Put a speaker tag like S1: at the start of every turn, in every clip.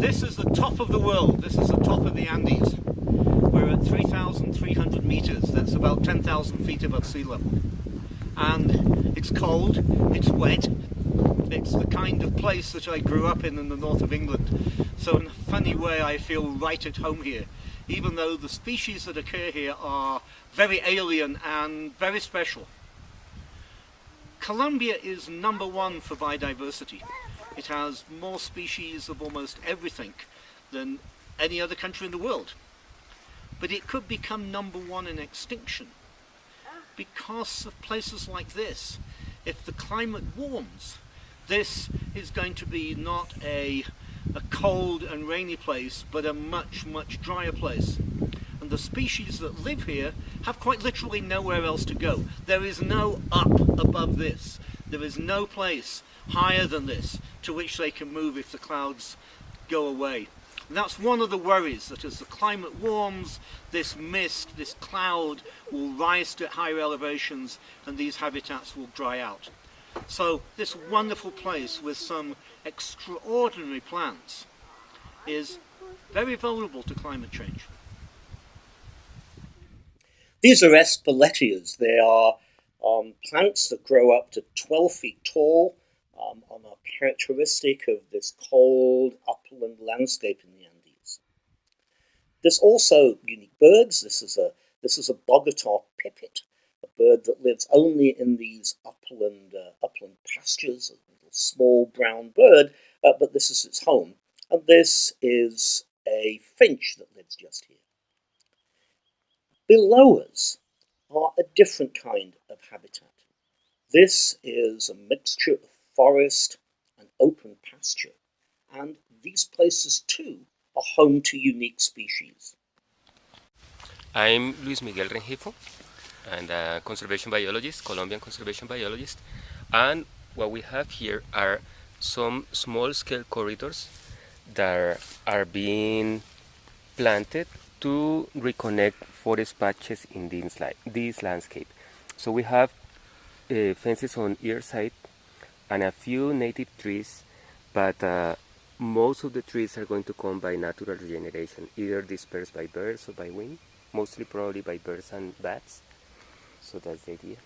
S1: This is the top of the world. This is the top of the Andes. We're at 3,300 meters. That's about 10,000 feet above sea level. And it's cold, it's wet. It's the kind of place that I grew up in the north of England. So in a funny way, I feel right at home here, even though the species that occur here are very alien and very special. Colombia is number one for biodiversity. It has more species of almost everything than any other country in the world. But it could become number one in extinction because of places like this. If the climate warms, this is going to be not a cold and rainy place, but a much, much drier place. And the species that live here have quite literally nowhere else to go. There is no up above this. There is no place higher than this to which they can move if the clouds go away. And that's one of the worries, that as the climate warms, this mist, this cloud will rise to higher elevations and these habitats will dry out. So this wonderful place with some extraordinary plants is very vulnerable to climate change. These are espeletias. They are plants that grow up to 12 feet tall and are characteristic of this cold upland landscape in the Andes. There's also unique birds. This is a Bogota pipit, a bird that lives only in these upland pastures, a little small brown bird, but this is its home. And this is a finch that lives just here. Below us are a different kind of habitat. This is a mixture of forest and open pasture, and these places too are home to unique species.
S2: I'm Luis Miguel Rengifo, and a conservation biologist, Colombian conservation biologist, and what we have here are some small-scale corridors that are being planted to reconnect forest patches in this landscape. So we have fences on either side and a few native trees, but most of the trees are going to come by natural regeneration, either dispersed by birds or by wind, mostly probably by birds and bats. So that's the idea.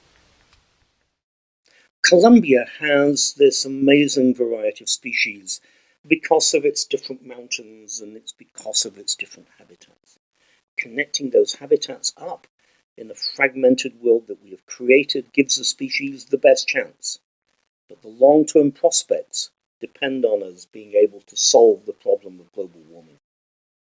S1: Colombia has this amazing variety of species because of its different mountains and it's because of its different habitats. Connecting those habitats up in the fragmented world that we have created gives the species the best chance. But the long-term prospects depend on us being able to solve the problem of global warming.